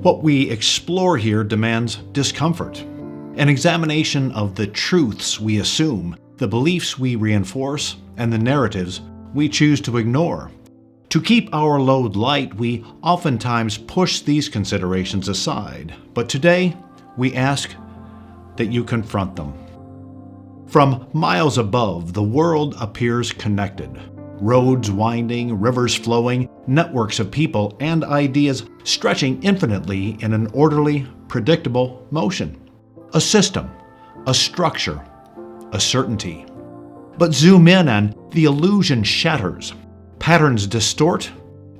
What we explore here demands discomfort, an examination of the truths we assume, the beliefs we reinforce, and the narratives we choose to ignore. To keep our load light, we oftentimes push these considerations aside, but today we ask that you confront them. From miles above, the world appears connected. Roads winding, rivers flowing, networks of people and ideas stretching infinitely in an orderly, predictable motion. A system, a structure, a certainty. But zoom in and the illusion shatters. Patterns distort,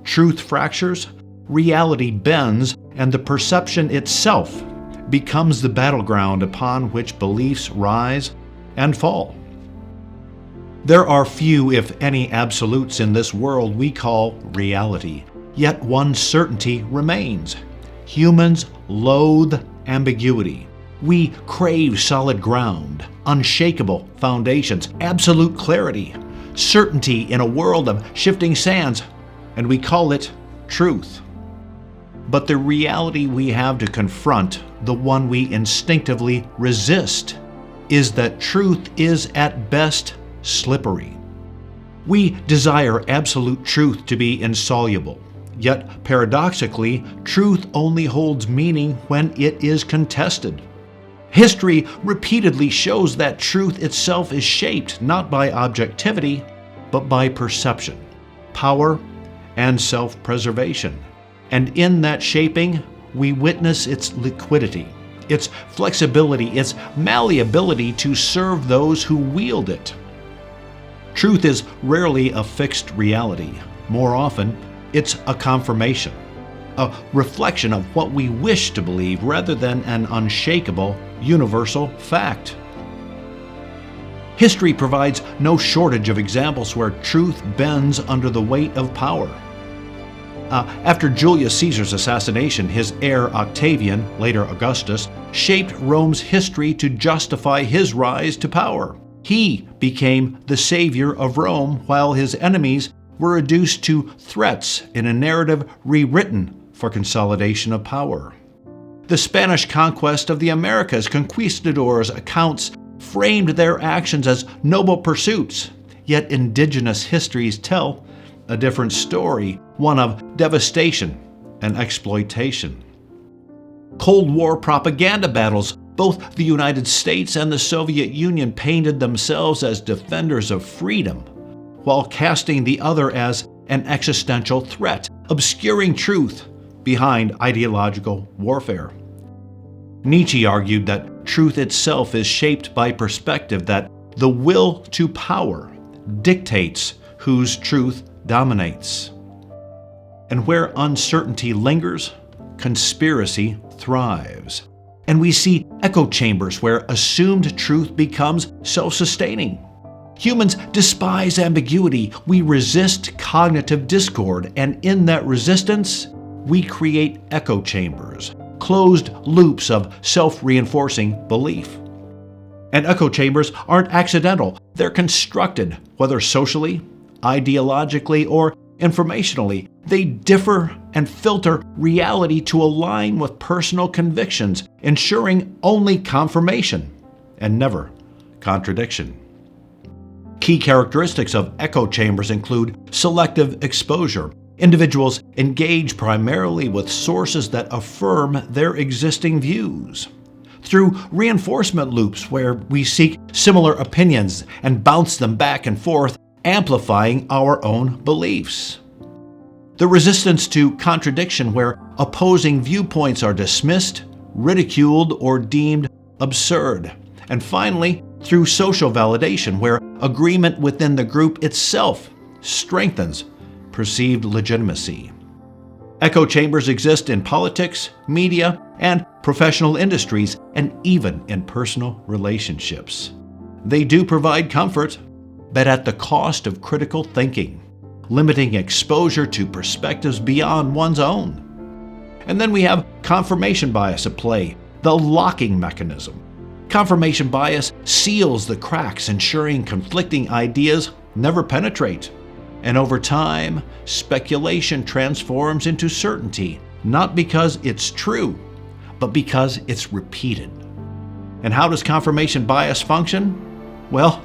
truth fractures, reality bends, and the perception itself becomes the battleground upon which beliefs rise and fall. There are few, if any, absolutes in this world we call reality, yet one certainty remains. Humans loathe ambiguity. We crave solid ground, unshakable foundations, absolute clarity, certainty in a world of shifting sands, and we call it truth. But the reality we have to confront, the one we instinctively resist, is that truth is at best slippery. We desire absolute truth to be insoluble, yet paradoxically, truth only holds meaning when it is contested. History repeatedly shows that truth itself is shaped not by objectivity, but by perception, power, and self-preservation. And in that shaping, we witness its liquidity, its flexibility, its malleability to serve those who wield it. Truth is rarely a fixed reality. More often, it's a confirmation, a reflection of what we wish to believe rather than an unshakable, universal fact. History provides no shortage of examples where truth bends under the weight of power. After Julius Caesar's assassination, his heir Octavian, later Augustus, shaped Rome's history to justify his rise to power. He became the savior of Rome, while his enemies were reduced to threats in a narrative rewritten for consolidation of power. The Spanish conquest of the Americas, conquistadors' accounts framed their actions as noble pursuits, yet indigenous histories tell a different story, one of devastation and exploitation. Cold War propaganda battles. Both the United States and the Soviet Union painted themselves as defenders of freedom, while casting the other as an existential threat, obscuring truth behind ideological warfare. Nietzsche argued that truth itself is shaped by perspective, that the will to power dictates whose truth dominates. And where uncertainty lingers, conspiracy thrives. And we see echo chambers where assumed truth becomes self-sustaining. Humans despise ambiguity. We resist cognitive discord, and in that resistance, we create echo chambers, closed loops of self-reinforcing belief. And echo chambers aren't accidental. They're constructed, whether socially, ideologically, or informationally. They differ and filter reality to align with personal convictions, ensuring only confirmation and never contradiction. Key characteristics of echo chambers include selective exposure. Individuals engage primarily with sources that affirm their existing views. Through reinforcement loops where we seek similar opinions and bounce them back and forth, amplifying our own beliefs. The resistance to contradiction where opposing viewpoints are dismissed, ridiculed, or deemed absurd. And finally, through social validation where agreement within the group itself strengthens perceived legitimacy. Echo chambers exist in politics, media, and professional industries, and even in personal relationships. They do provide comfort, but at the cost of critical thinking, limiting exposure to perspectives beyond one's own. And then we have confirmation bias at play, the locking mechanism. Confirmation bias seals the cracks, ensuring conflicting ideas never penetrate. And over time, speculation transforms into certainty, not because it's true, but because it's repeated. And how does confirmation bias function? Well,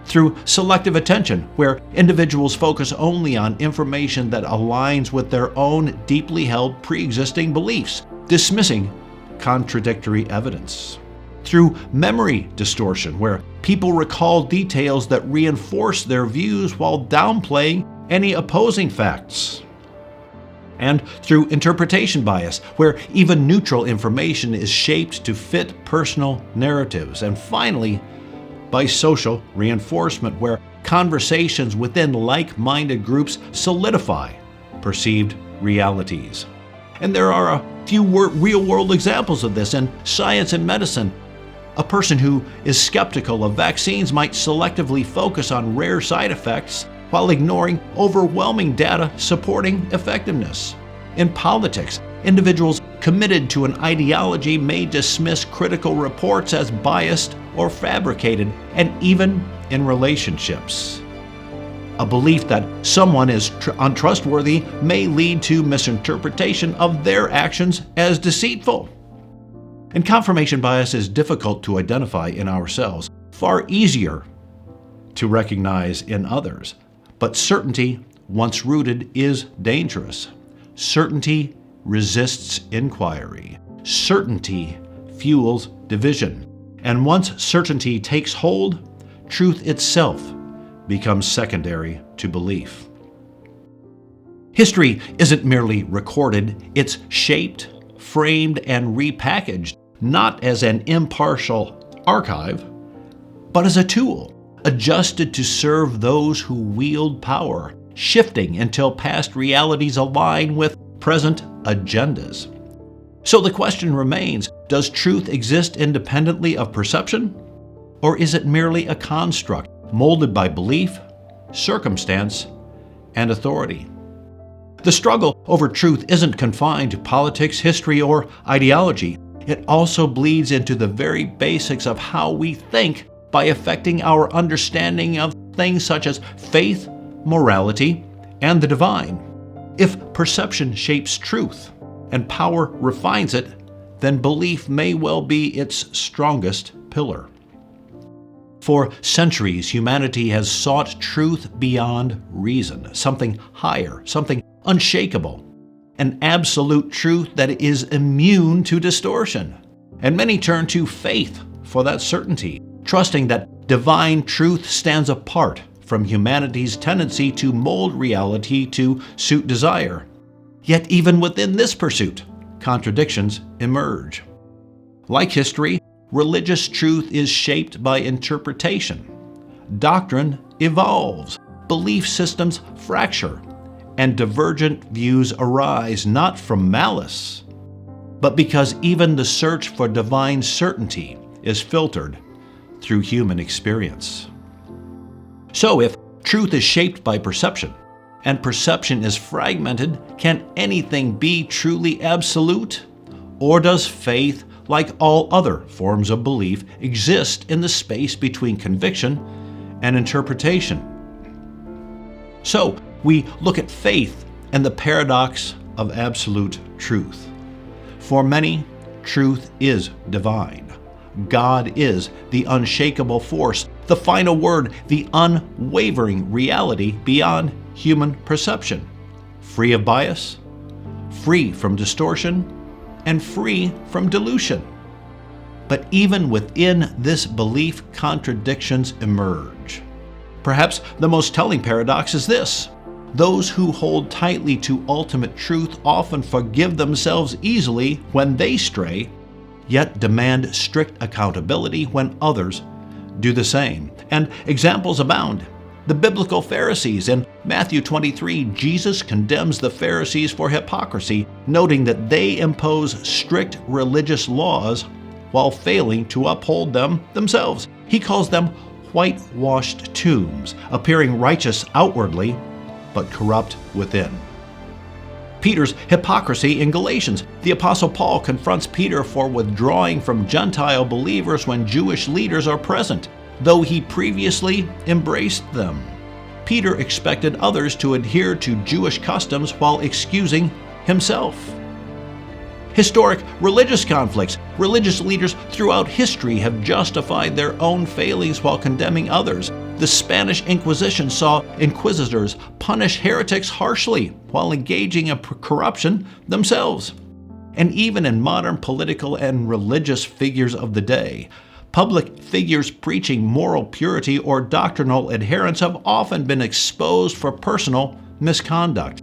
through selective attention, where individuals focus only on information that aligns with their own deeply held pre-existing beliefs, dismissing contradictory evidence. Through memory distortion, where people recall details that reinforce their views while downplaying any opposing facts. And through interpretation bias, where even neutral information is shaped to fit personal narratives. And finally, by social reinforcement, where conversations within like-minded groups solidify perceived realities. And there are a few real-world examples of this in science and medicine. A person who is skeptical of vaccines might selectively focus on rare side effects while ignoring overwhelming data supporting effectiveness. In politics, individuals committed to an ideology may dismiss critical reports as biased or fabricated, and even in relationships. A belief that someone is untrustworthy may lead to misinterpretation of their actions as deceitful. And confirmation bias is difficult to identify in ourselves, far easier to recognize in others. But certainty, once rooted, is dangerous. Certainty resists inquiry. Certainty fuels division. And once certainty takes hold, truth itself becomes secondary to belief. History isn't merely recorded, it's shaped, framed, and repackaged, not as an impartial archive, but as a tool, adjusted to serve those who wield power, shifting until past realities align with present agendas. So the question remains, does truth exist independently of perception? Or is it merely a construct molded by belief, circumstance, and authority? The struggle over truth isn't confined to politics, history, or ideology. It also bleeds into the very basics of how we think by affecting our understanding of things such as faith, morality, and the divine. If perception shapes truth and power refines it, then belief may well be its strongest pillar. For centuries, humanity has sought truth beyond reason, something higher, something unshakable, an absolute truth that is immune to distortion. And many turn to faith for that certainty, trusting that divine truth stands apart from humanity's tendency to mold reality to suit desire. Yet even within this pursuit, contradictions emerge. Like history, religious truth is shaped by interpretation. Doctrine evolves, belief systems fracture, and divergent views arise not from malice, but because even the search for divine certainty is filtered through human experience. So if truth is shaped by perception, and perception is fragmented, can anything be truly absolute? Or does faith, like all other forms of belief, exist in the space between conviction and interpretation? So we look at faith and the paradox of absolute truth. For many, truth is divine. God is the unshakable force, the final word, the unwavering reality beyond human perception, free of bias, free from distortion, and free from dilution. But even within this belief, contradictions emerge. Perhaps the most telling paradox is this: those who hold tightly to ultimate truth often forgive themselves easily when they stray, yet demand strict accountability when others do the same. And examples abound. The biblical Pharisees. In Matthew 23, Jesus condemns the Pharisees for hypocrisy, noting that they impose strict religious laws while failing to uphold them themselves. He calls them whitewashed tombs, appearing righteous outwardly, but corrupt within. Peter's hypocrisy in Galatians. The Apostle Paul confronts Peter for withdrawing from Gentile believers when Jewish leaders are present, though he previously embraced them. Peter expected others to adhere to Jewish customs while excusing himself. Historic religious conflicts. Religious leaders throughout history have justified their own failings while condemning others. The Spanish Inquisition saw inquisitors punish heretics harshly while engaging in corruption themselves. And even in modern political and religious figures of the day, public figures preaching moral purity or doctrinal adherence have often been exposed for personal misconduct.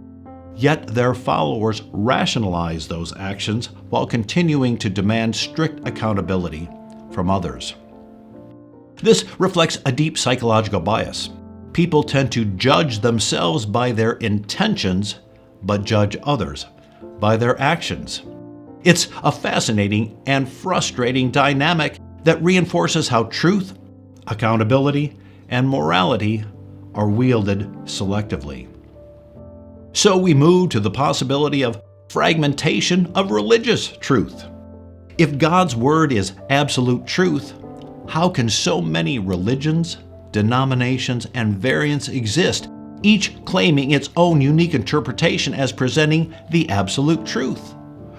Yet their followers rationalize those actions while continuing to demand strict accountability from others. This reflects a deep psychological bias. People tend to judge themselves by their intentions, but judge others by their actions. It's a fascinating and frustrating dynamic that reinforces how truth, accountability, and morality are wielded selectively. So we move to the possibility of fragmentation of religious truth. If God's Word is absolute truth, how can so many religions, denominations, and variants exist, each claiming its own unique interpretation as presenting the absolute truth?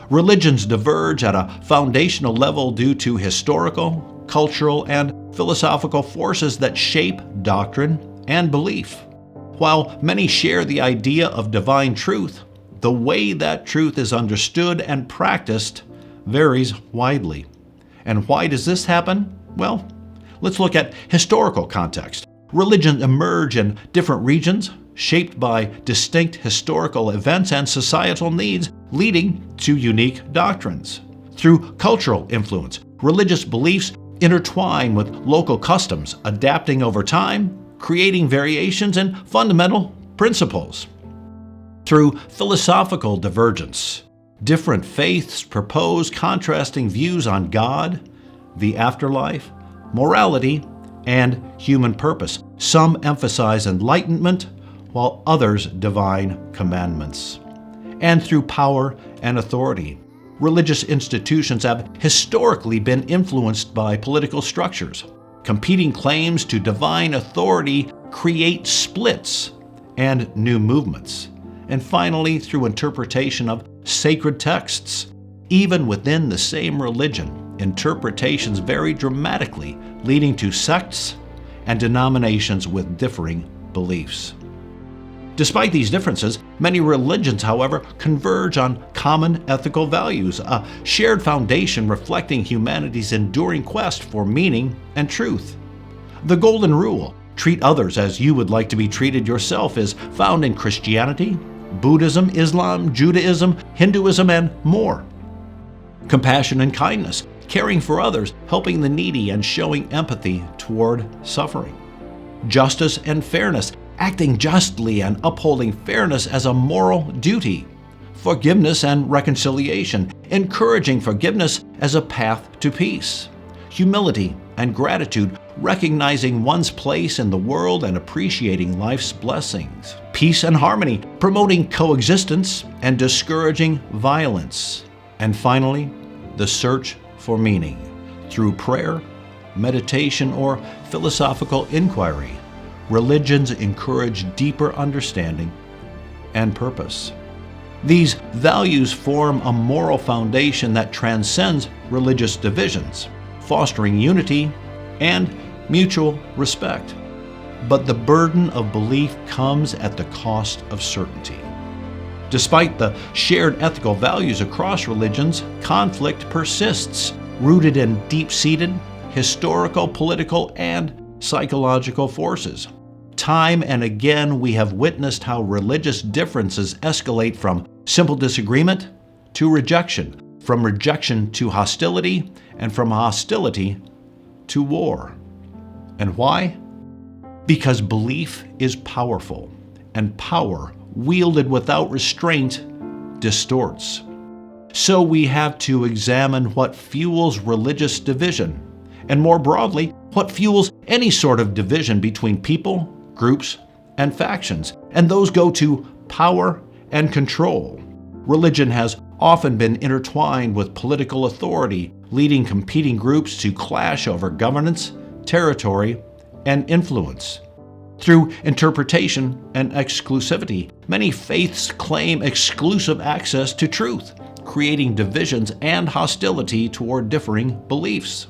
Religions diverge at a foundational level due to historical, cultural, and philosophical forces that shape doctrine and belief. While many share the idea of divine truth, the way that truth is understood and practiced varies widely. And why does this happen? Well, let's look at historical context. Religions emerge in different regions, shaped by distinct historical events and societal needs, leading to unique doctrines. Through cultural influence, religious beliefs intertwine with local customs, adapting over time, creating variations in fundamental principles. Through philosophical divergence, different faiths propose contrasting views on God, the afterlife, morality, and human purpose. Some emphasize enlightenment, while others divine commandments. And through power and authority, religious institutions have historically been influenced by political structures. Competing claims to divine authority create splits and new movements. And finally, through interpretation of sacred texts. Even within the same religion, interpretations vary dramatically, leading to sects and denominations with differing beliefs. Despite these differences, many religions, however, converge on common ethical values, a shared foundation reflecting humanity's enduring quest for meaning and truth. The Golden Rule, treat others as you would like to be treated yourself, is found in Christianity, Buddhism, Islam, Judaism, Hinduism, and more. Compassion and kindness, caring for others, helping the needy, and showing empathy toward suffering. Justice and fairness, acting justly and upholding fairness as a moral duty. Forgiveness and reconciliation, encouraging forgiveness as a path to peace. Humility and gratitude, recognizing one's place in the world and appreciating life's blessings. Peace and harmony, promoting coexistence and discouraging violence. And finally, the search for meaning through prayer, meditation, or philosophical inquiry. Religions encourage deeper understanding and purpose. These values form a moral foundation that transcends religious divisions, fostering unity and mutual respect. But the burden of belief comes at the cost of certainty. Despite the shared ethical values across religions, conflict persists, rooted in deep-seated historical, political, and psychological forces. Time and again, we have witnessed how religious differences escalate from simple disagreement to rejection, from rejection to hostility, and from hostility to war. And why? Because belief is powerful, and power, wielded without restraint, distorts. So we have to examine what fuels religious division, and more broadly, what fuels any sort of division between people, groups, and factions, and those go to power and control. Religion has often been intertwined with political authority, leading competing groups to clash over governance, territory, and influence. Through interpretation and exclusivity, many faiths claim exclusive access to truth, creating divisions and hostility toward differing beliefs.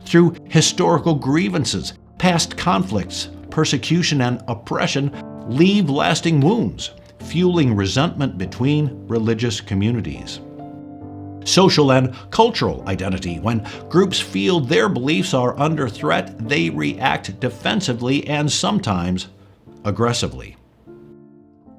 Through historical grievances, past conflicts, persecution, and oppression leave lasting wounds, fueling resentment between religious communities. Social and cultural identity. When groups feel their beliefs are under threat, they react defensively and sometimes aggressively.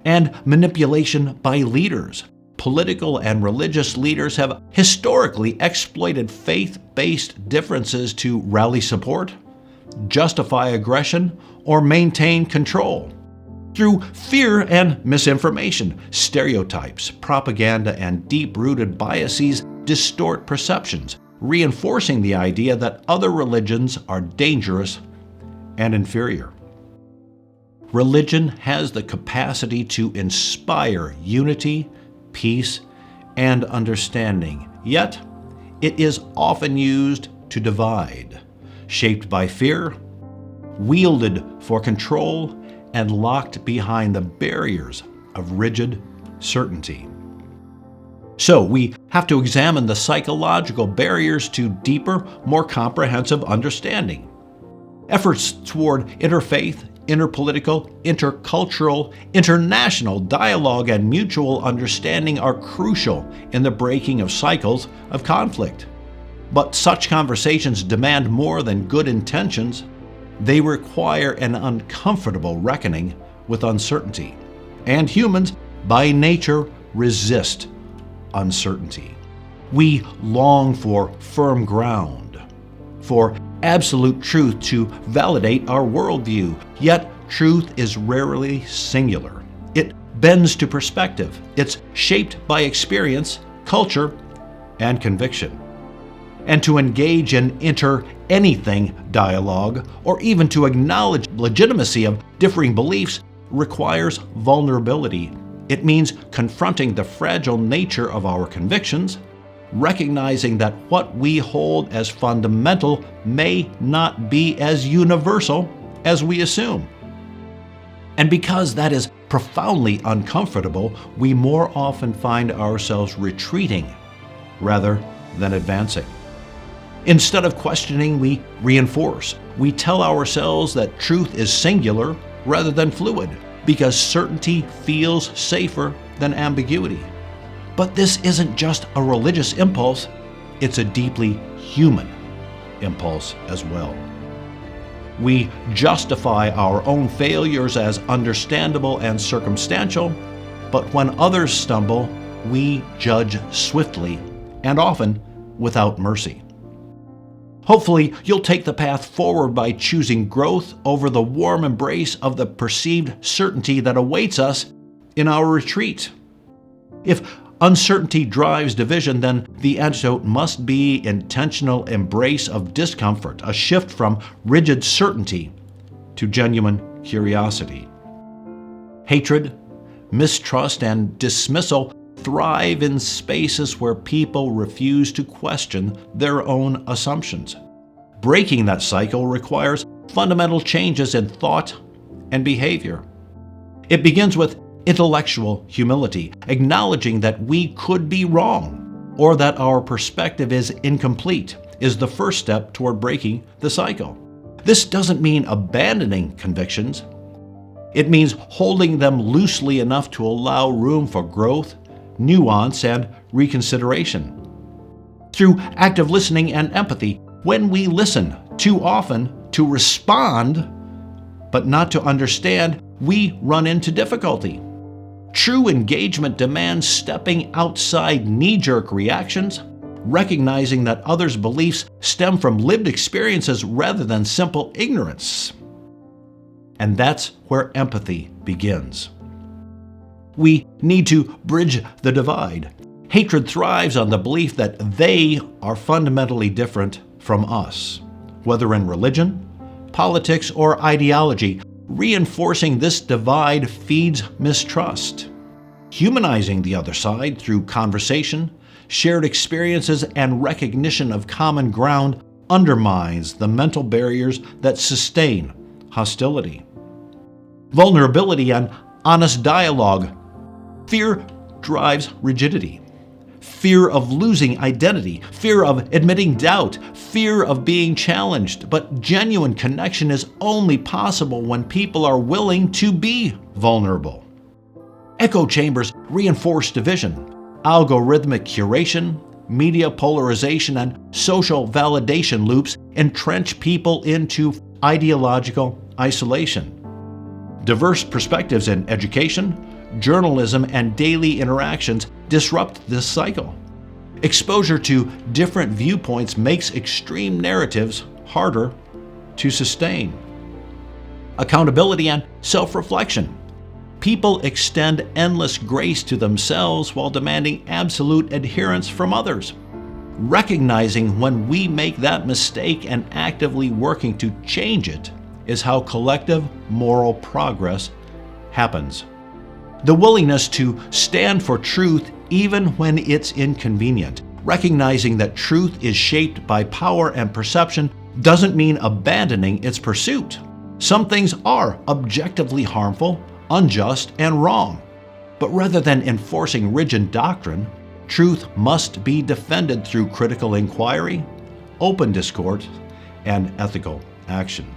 And manipulation by leaders. Political and religious leaders have historically exploited faith-based differences to rally support, justify aggression, or maintain control. Through fear and misinformation, stereotypes, propaganda, and deep-rooted biases distort perceptions, reinforcing the idea that other religions are dangerous and inferior. Religion has the capacity to inspire unity, peace, and understanding, yet it is often used to divide, shaped by fear, wielded for control, and locked behind the barriers of rigid certainty. So we have to examine the psychological barriers to deeper, more comprehensive understanding. Efforts toward interfaith, interpolitical, intercultural, international dialogue and mutual understanding are crucial in the breaking of cycles of conflict. But such conversations demand more than good intentions. They require an uncomfortable reckoning with uncertainty. And humans, by nature, resist uncertainty. We long for firm ground, for absolute truth to validate our worldview. Yet, truth is rarely singular. It bends to perspective. It's shaped by experience, culture, and conviction. And to engage in anything dialogue, or even to acknowledge legitimacy of differing beliefs, requires vulnerability. It means confronting the fragile nature of our convictions, recognizing that what we hold as fundamental may not be as universal as we assume. And because that is profoundly uncomfortable, we more often find ourselves retreating rather than advancing. Instead of questioning, we reinforce. We tell ourselves that truth is singular rather than fluid, because certainty feels safer than ambiguity. But this isn't just a religious impulse, it's a deeply human impulse as well. We justify our own failures as understandable and circumstantial, but when others stumble, we judge swiftly and often without mercy. Hopefully, you'll take the path forward by choosing growth over the warm embrace of the perceived certainty that awaits us in our retreat. If uncertainty drives division, then the antidote must be intentional embrace of discomfort, a shift from rigid certainty to genuine curiosity. Hatred, mistrust, and dismissal thrive in spaces where people refuse to question their own assumptions. Breaking that cycle requires fundamental changes in thought and behavior. It begins with intellectual humility, acknowledging that we could be wrong or that our perspective is incomplete is the first step toward breaking the cycle. This doesn't mean abandoning convictions. It means holding them loosely enough to allow room for growth, nuance, and reconsideration. Through active listening and empathy, when we listen too often to respond, but not to understand, we run into difficulty. True engagement demands stepping outside knee-jerk reactions, recognizing that others' beliefs stem from lived experiences rather than simple ignorance. And that's where empathy begins. We need to bridge the divide. Hatred thrives on the belief that they are fundamentally different from us, whether in religion, politics, or ideology. Reinforcing this divide feeds mistrust. Humanizing the other side through conversation, shared experiences, and recognition of common ground undermines the mental barriers that sustain hostility. Vulnerability and honest dialogue. Fear drives rigidity. fear of losing identity, fear of admitting doubt, fear of being challenged. But genuine connection is only possible when people are willing to be vulnerable. Echo chambers reinforce division. Algorithmic curation, media polarization, and social validation loops entrench people into ideological isolation. Diverse perspectives in education, journalism, and daily interactions disrupt this cycle. Exposure to different viewpoints makes extreme narratives harder to sustain. Accountability and self-reflection. People extend endless grace to themselves while demanding absolute adherence from others. Recognizing when we make that mistake and actively working to change it is how collective moral progress happens. The willingness to stand for truth even when it's inconvenient. Recognizing that truth is shaped by power and perception doesn't mean abandoning its pursuit. Some things are objectively harmful, unjust, and wrong. But rather than enforcing rigid doctrine, truth must be defended through critical inquiry, open discourse, and ethical action.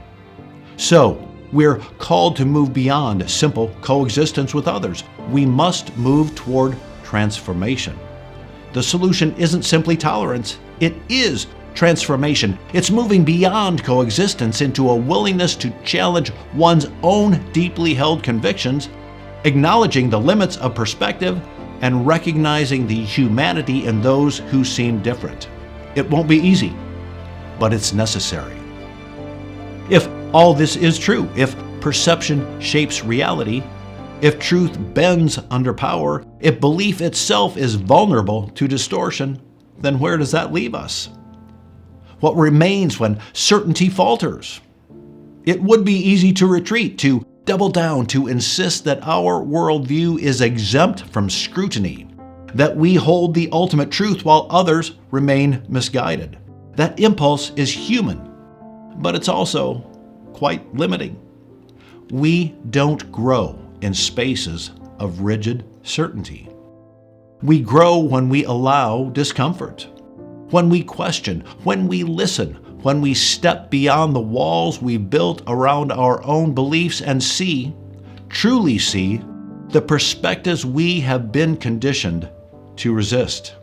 So, we're called to move beyond simple coexistence with others. We must move toward transformation. The solution isn't simply tolerance, it is transformation. It's moving beyond coexistence into a willingness to challenge one's own deeply held convictions, acknowledging the limits of perspective, and recognizing the humanity in those who seem different. It won't be easy, but it's necessary. If all this is true, if perception shapes reality, if truth bends under power, if belief itself is vulnerable to distortion, then where does that leave us? What remains when certainty falters? It would be easy to retreat, to double down, to insist that our worldview is exempt from scrutiny, that we hold the ultimate truth while others remain misguided. That impulse is human, but it's also quite limiting. We don't grow in spaces of rigid certainty. We grow when we allow discomfort, when we question, when we listen, when we step beyond the walls we built around our own beliefs and see, truly see, the perspectives we have been conditioned to resist.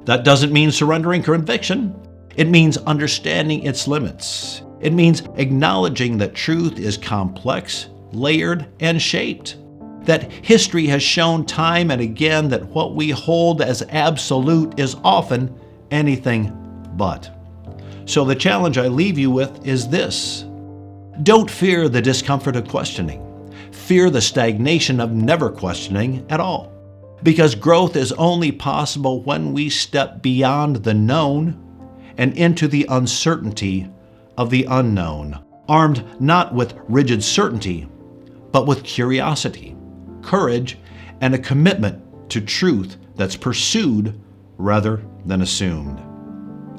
That doesn't mean surrendering conviction. It means understanding its limits. It means acknowledging that truth is complex, layered, and shaped. That history has shown time and again that what we hold as absolute is often anything but. So the challenge I leave you with is this. Don't fear the discomfort of questioning. Fear the stagnation of never questioning at all. Because growth is only possible when we step beyond the known and into the uncertainty of the unknown, armed not with rigid certainty, but with curiosity, courage, and a commitment to truth that's pursued rather than assumed.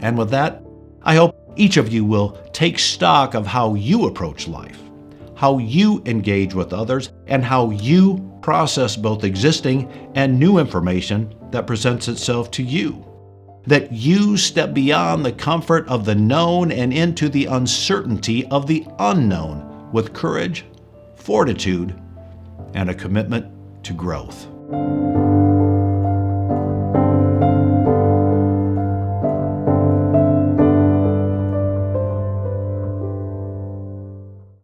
And with that, I hope each of you will take stock of how you approach life, how you engage with others, and how you process both existing and new information that presents itself to you. That you step beyond the comfort of the known and into the uncertainty of the unknown with courage, fortitude, and a commitment to growth.